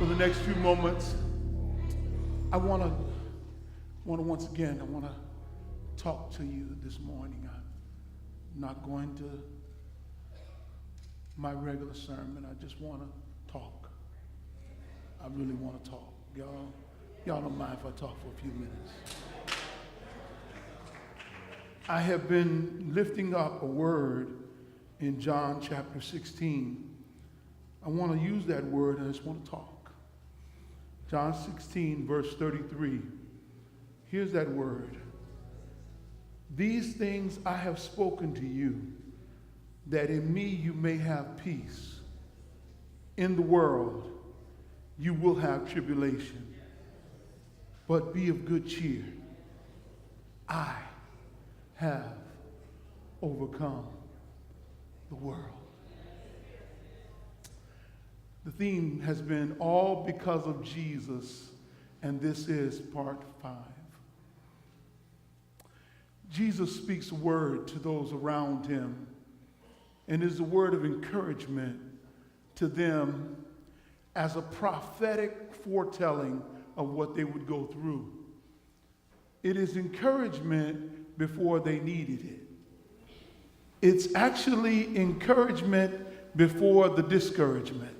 For the next few moments, I want to once again, I want to talk to you this morning. I'm not going to my regular sermon. I just want to talk. I really want to talk. Y'all don't mind if I talk for a few minutes. I have been lifting up a word in John chapter 16. I want to use that word and I just want to talk. John 16, verse 33. Here's that word. These things I have spoken to you, that in me you may have peace. In the world you will have tribulation, but be of good cheer. I have overcome the world. The theme has been all because of Jesus, and this is part 5. Jesus speaks a word to those around him, and is a word of encouragement to them as a prophetic foretelling of what they would go through. It is encouragement before they needed it. It's actually encouragement before the discouragement.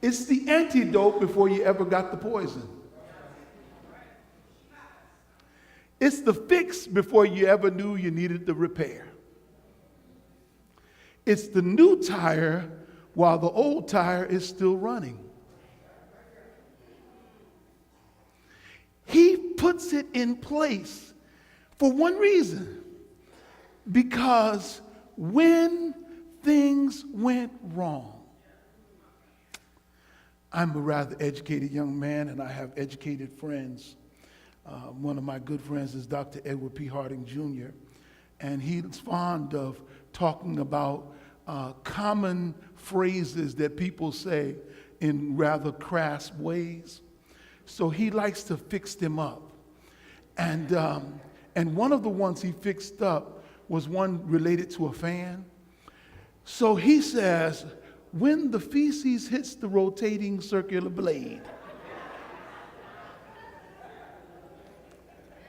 It's the antidote before you ever got the poison. It's the fix before you ever knew you needed the repair. It's the new tire while the old tire is still running. He puts it in place for one reason. Because when things went wrong, I'm a rather educated young man, and I have educated friends. One of my good friends is Dr. Edward P. Harding Jr., and he's fond of talking about common phrases that people say in rather crass ways. So he likes to fix them up. And one of the ones he fixed up was one related to a fan. So he says, when the feces hits the rotating circular blade,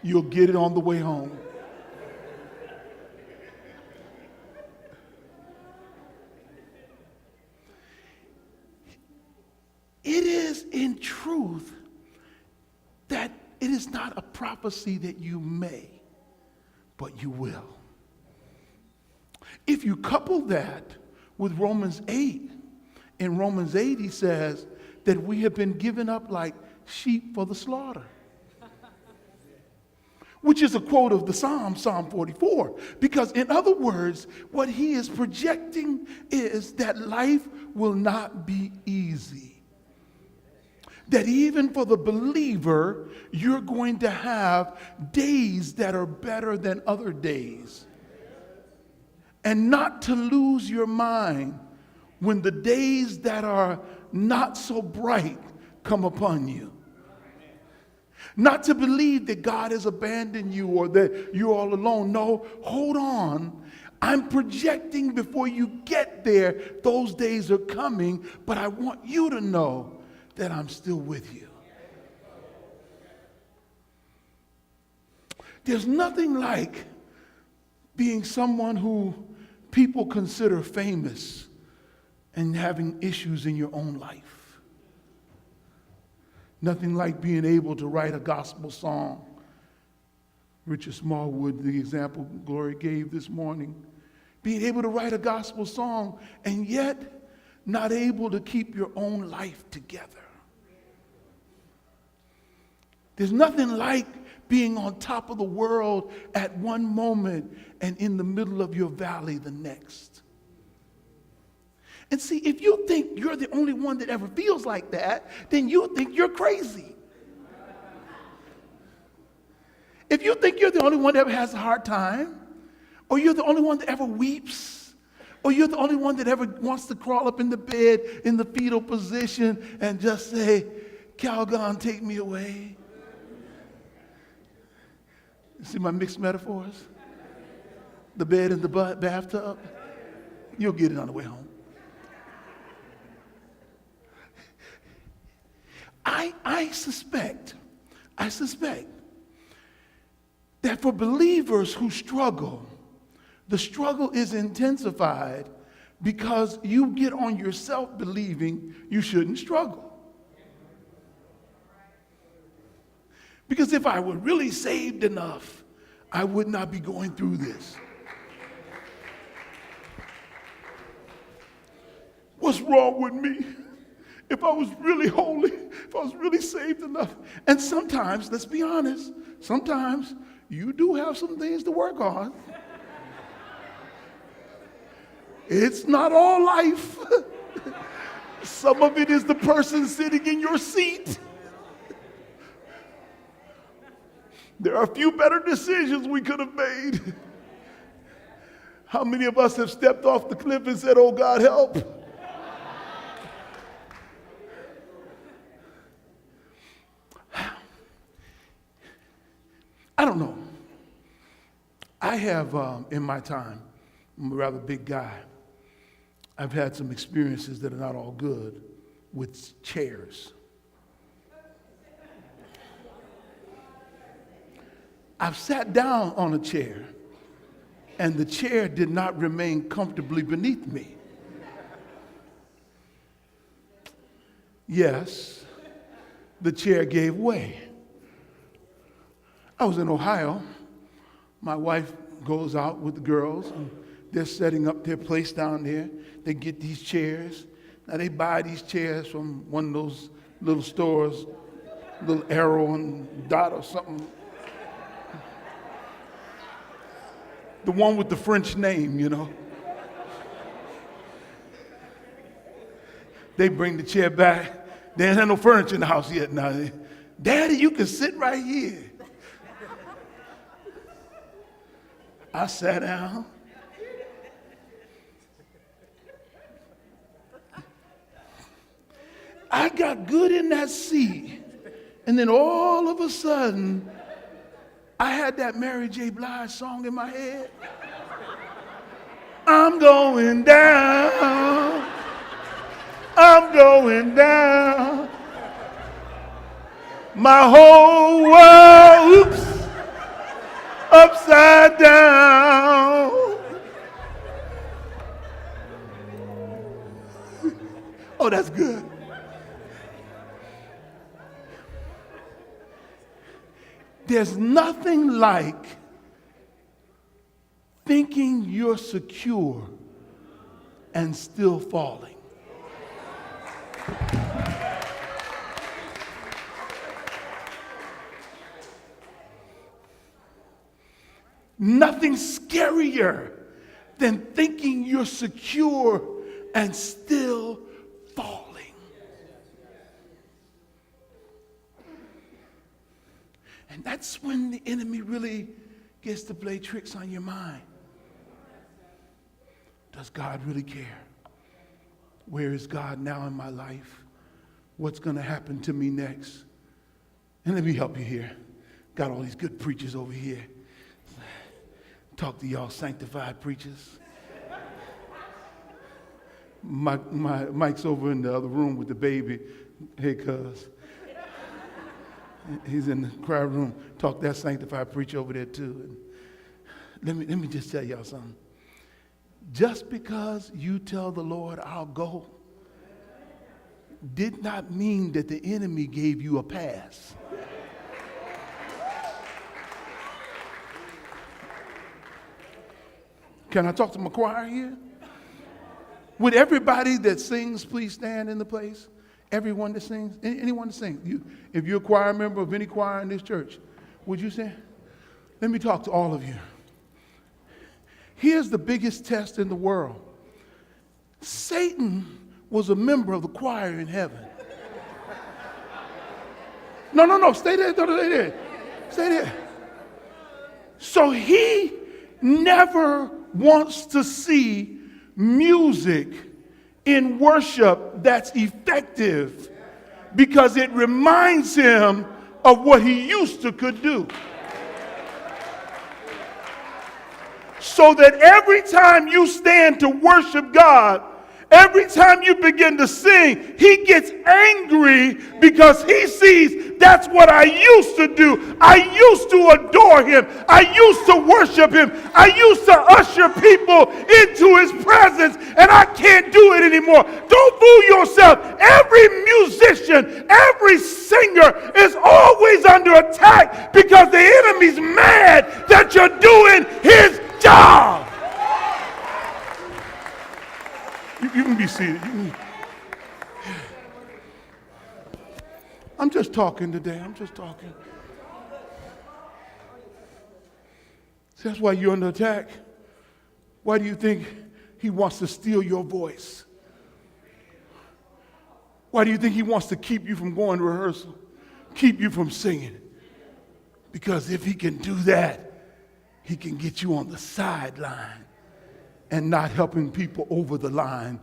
you'll get it on the way home. It is in truth that it is not a prophecy that you may, but you will. If you couple that with Romans 8, in Romans 8 he says that we have been given up like sheep for the slaughter. Which is a quote of the Psalm 44. Because in other words, what he is projecting is that life will not be easy. That even for the believer, you're going to have days that are better than other days. And not to lose your mind when the days that are not so bright come upon you. Not to believe that God has abandoned you or that you're all alone. No, hold on. I'm projecting before you get there, those days are coming, but I want you to know that I'm still with you. There's nothing like being someone who people consider famous and having issues in your own life. Nothing like being able to write a gospel song. Richard Smallwood, the example Gloria gave this morning. Being able to write a gospel song and yet not able to keep your own life together. There's nothing like being on top of the world at one moment and in the middle of your valley the next. And see, if you think you're the only one that ever feels like that, then you think you're crazy. If you think you're the only one that ever has a hard time, or you're the only one that ever weeps, or you're the only one that ever wants to crawl up in the bed in the fetal position and just say, Calgon, take me away. You see my mixed metaphors? The bed and the bathtub? You'll get it on the way home. I suspect that for believers who struggle, the struggle is intensified because you get on yourself believing you shouldn't struggle. Because if I were really saved enough, I would not be going through this. What's wrong with me? If I was really holy, if I was really saved enough. And sometimes, let's be honest, sometimes you do have some things to work on. It's not all life. Some of it is the person sitting in your seat. There are a few better decisions we could have made. How many of us have stepped off the cliff and said, oh God, help? I don't know. I have, in my time, I'm a rather big guy. I've had some experiences that are not all good with chairs. I've sat down on a chair, and the chair did not remain comfortably beneath me. Yes, the chair gave way. I was in Ohio. My wife goes out with the girls, and they're setting up their place down there. They get these chairs. Now, they buy these chairs from one of those little stores, little Arrow and Dot or something. The one with the French name, you know. They bring the chair back. They ain't had no furniture in the house yet. Now, Daddy, you can sit right here. I sat down. I got good in that seat. And then all of a sudden, I had that Mary J Blige song in my head. I'm going down. I'm going down. My whole world, oops, upside down. Oh, that's good. There's nothing like thinking you're secure and still falling. Nothing scarier than thinking you're secure and still falling. And that's when the enemy really gets to play tricks on your mind. Does God really care? Where is God now in my life? What's going to happen to me next? And let me help you here. Got all these good preachers over here. Talk to y'all sanctified preachers. Mike's over in the other room with the baby. Hey, cuz. He's in the choir room. Talk that sanctified preacher over there too. And let me just tell y'all something. Just because you tell the Lord, I'll go, did not mean that the enemy gave you a pass. Can I talk to my choir here? Would everybody that sings please stand in the place? Everyone that sings? Anyone that sings? If you're a choir member of any choir in this church, would you stand? Let me talk to all of you. Here's the biggest test in the world. Satan was a member of the choir in heaven. No, stay there, stay there. Stay there. So he never wants to see music in worship that's effective because it reminds him of what he used to could do. So that every time you stand to worship God Every time you begin to sing, he gets angry because he sees that's what I used to do. I used to adore him. I used to worship him. I used to usher people into his presence, and I can't do it anymore. Don't fool yourself. Every musician, every singer is always under attack because the enemy's mad that you're doing his job. You can be seated. I'm just talking today. I'm just talking. See, that's why you're under attack. Why do you think he wants to steal your voice? Why do you think he wants to keep you from going to rehearsal? Keep you from singing? Because if he can do that, he can get you on the sideline and not helping people over the line.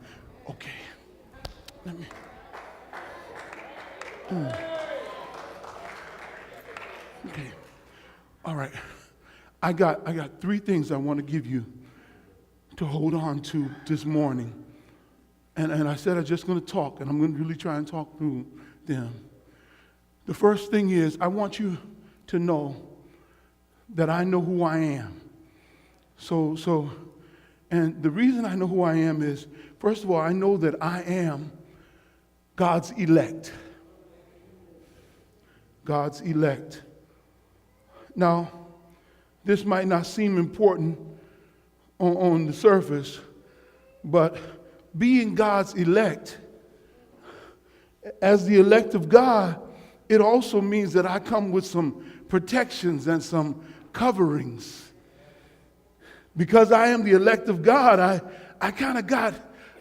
Okay, let me. Okay, all right. I got 3 things I want to give you to hold on to this morning. And I said I'm just going to talk, and I'm going to really try and talk through them. The first thing is I want you to know that I know who I am. And the reason I know who I am is, first of all, I know that I am God's elect. God's elect. Now, this might not seem important on the surface, but being God's elect, as the elect of God, it also means that I come with some protections and some coverings. Because I am the elect of God, I kind of got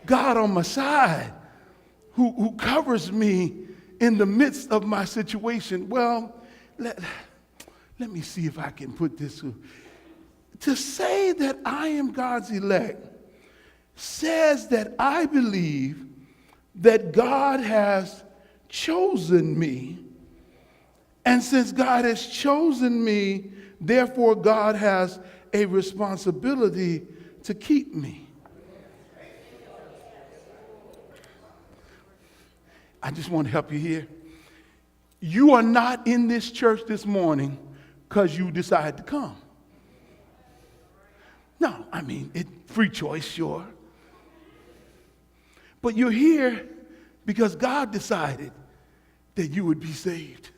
God on my side who covers me in the midst of my situation. Well, let me see if I can put this. To say that I am God's elect says that I believe that God has chosen me. And since God has chosen me, therefore God has a responsibility to keep me. I just want to help you here. You are not in this church this morning because you decided to come. No, I mean, it's free choice, sure. But you're here because God decided that you would be saved.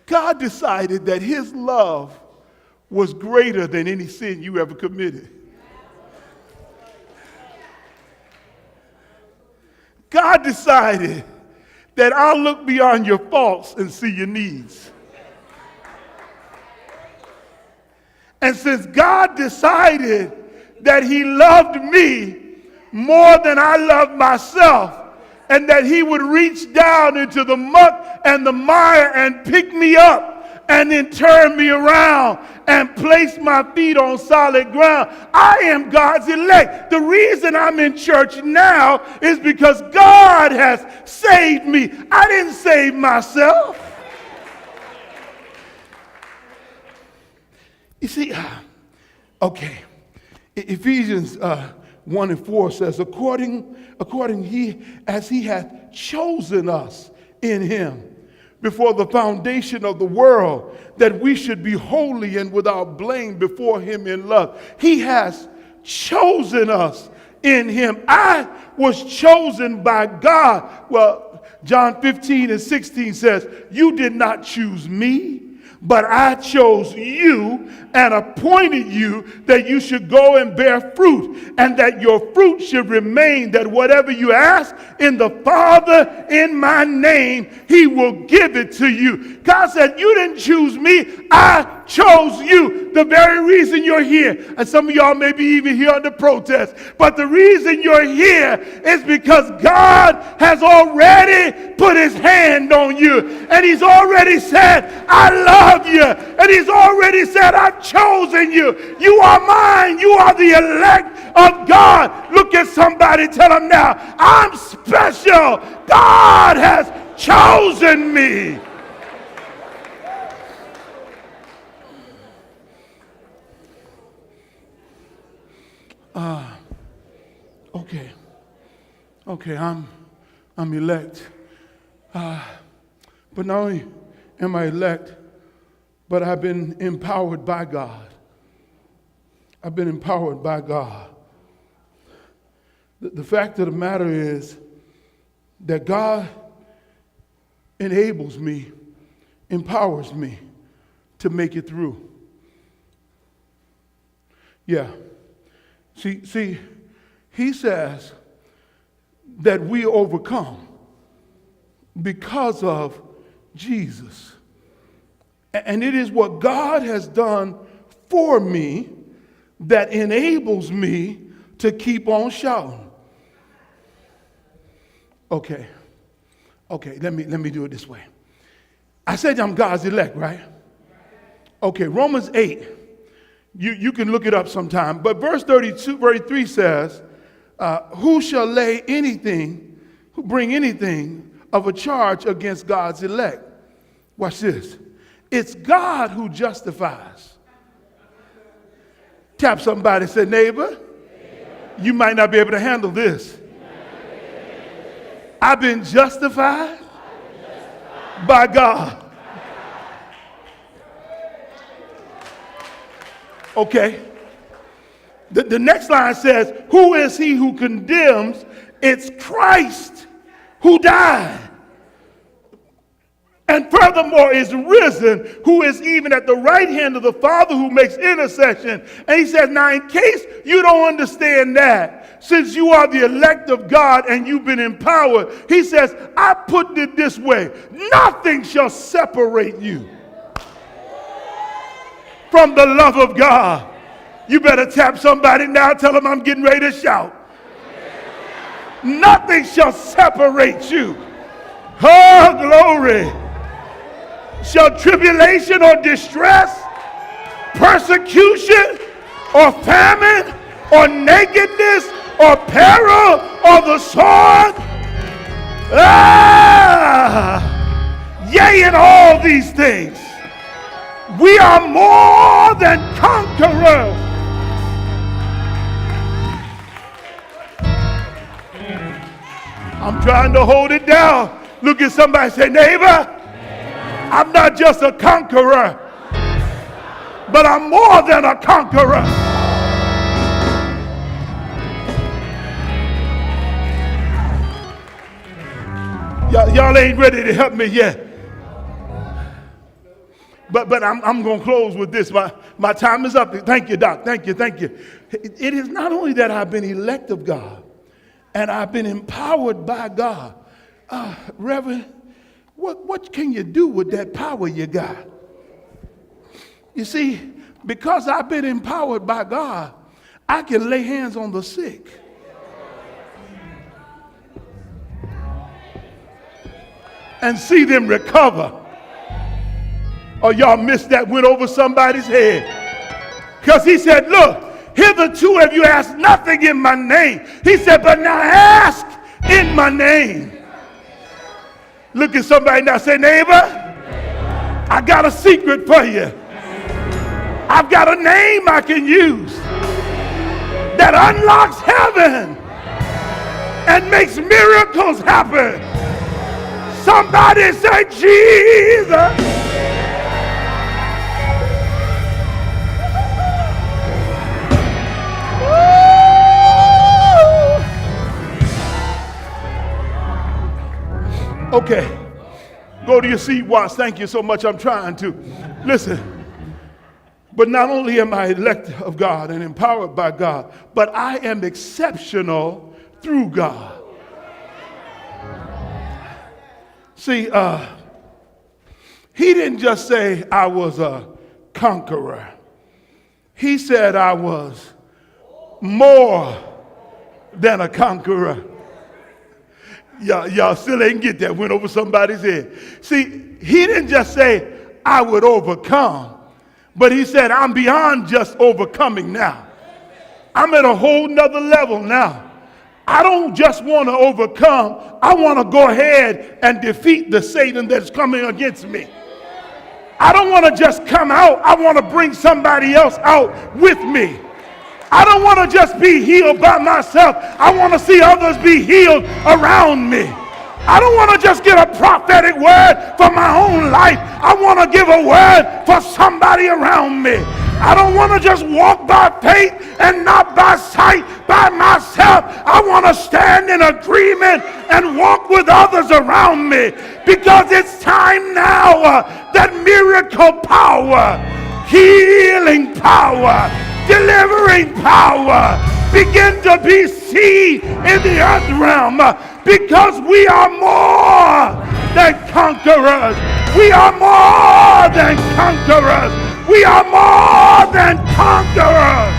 God decided that his love was greater than any sin you ever committed. God decided that I'll look beyond your faults and see your needs. And since God decided that he loved me more than I loved myself, and that he would reach down into the muck and the mire and pick me up and then turn me around and place my feet on solid ground. I am God's elect. The reason I'm in church now is because God has saved me. I didn't save myself. You see, okay, Ephesians 1:4 says, according as he hath chosen us in him before the foundation of the world, that we should be holy and without blame before him in love. He has chosen us in him. I was chosen by God. Well, John 15:16 says, you did not choose me, but I chose you and appointed you that you should go and bear fruit, and that your fruit should remain, that whatever you ask in the Father in my name, he will give it to you. God said, you didn't choose me, I chose you. The very reason you're here, and some of y'all may be even here under protest, but the reason you're here is because God has already put his hand on you, and he's already said, I love you, and he's already said, I've chosen you. You are mine. You are the elect of God. Look at somebody, tell them now, I'm special. God has chosen me. Okay. Okay, I'm elect. But not only am I elect, but I've been empowered by God. I've been empowered by God. The fact of the matter is that God enables me, empowers me to make it through. Yeah. See, he says that we overcome because of Jesus. And it is what God has done for me that enables me to keep on shouting. Okay, let me do it this way. I said I'm God's elect, right? Okay, Romans 8. You can look it up sometime. But verse 33 says, who shall bring anything of a charge against God's elect? Watch this. It's God who justifies. Tap somebody, say, neighbor, you might not be able to handle this. I've been justified by God. Okay. The next line says, who is he who condemns? It's Christ who died. And furthermore is risen, who is even at the right hand of the Father, who makes intercession. And he says, now in case you don't understand that, since you are the elect of God and you've been empowered, he says, I put it this way, nothing shall separate you from the love of God. You better tap somebody now, tell them I'm getting ready to shout. Nothing shall separate you. Oh, glory. Shall tribulation or distress, persecution or famine or nakedness or peril or the sword? Yea, in all these things, we are more than conquerors. I'm trying to hold it down. Look at somebody, say, neighbor, I'm not just a conqueror, but I'm more than a conqueror. Y'all ain't ready to help me yet. But I'm going to close with this. My time is up. Thank you, Doc. Thank you. It is not only that I've been elect of God and I've been empowered by God. Reverend, what can you do with that power you got? You see, because I've been empowered by God, I can lay hands on the sick. And see them recover. Oh, y'all missed that, went over somebody's head. Because he said, look, hitherto have you asked nothing in my name. He said, but now ask in my name. Look at somebody now, say, neighbor, I got a secret for you. I've got a name I can use that unlocks heaven and makes miracles happen. Somebody say, Jesus. Okay, go to your seat, Watts. Thank you so much. I'm trying to. Listen, but not only am I elect of God and empowered by God, but I am exceptional through God. See, he didn't just say I was a conqueror. He said I was more than a conqueror. Y'all still ain't get that, went over somebody's head. See, he didn't just say I would overcome, but he said I'm beyond just overcoming now. I'm at a whole nother level now. I don't just want to overcome, I want to go ahead and defeat the Satan that's coming against me. I don't want to just come out, I want to bring somebody else out with me. I don't want to just be healed by myself. I want to see others be healed around me. I don't want to just get a prophetic word for my own life. I want to give a word for somebody around me. I don't want to just walk by faith and not by sight by myself. I want to stand in agreement and walk with others around me, because it's time now that miracle power, healing power, delivering power begin to be seen in the earth realm, because we are more than conquerors. We are more than conquerors. We are more than conquerors.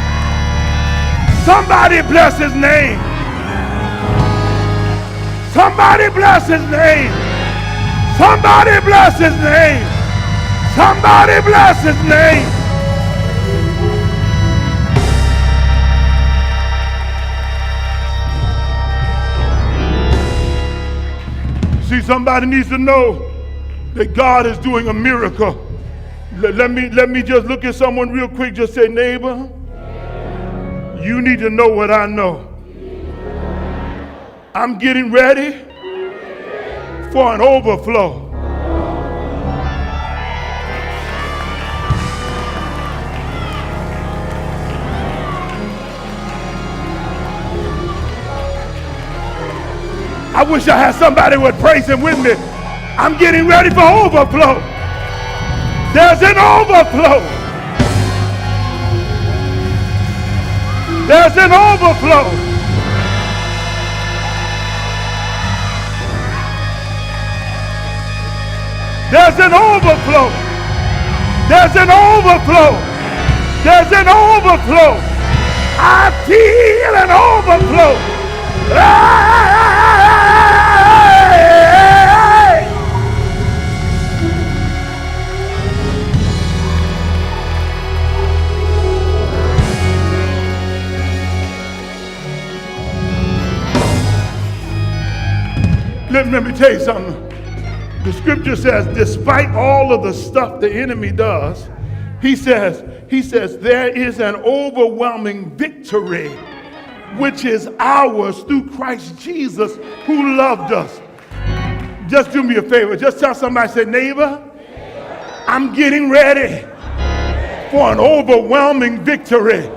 Somebody bless his name. Somebody bless his name. Somebody bless his name. Somebody bless his name. See, somebody needs to know that God is doing a miracle. Let me just look at someone real quick. Just say, neighbor, you need to know what I know. I'm getting ready for an overflow. I wish I had somebody who would praise him with me. I'm getting ready for overflow. There's an overflow. There's an overflow. There's an overflow. There's an overflow. There's an overflow. I feel an overflow. Let me tell you something. The scripture says, despite all of the stuff the enemy does, he says, there is an overwhelming victory which is ours through Christ Jesus who loved us. Just do me a favor. Just tell somebody, say, neighbor, I'm getting ready for an overwhelming victory.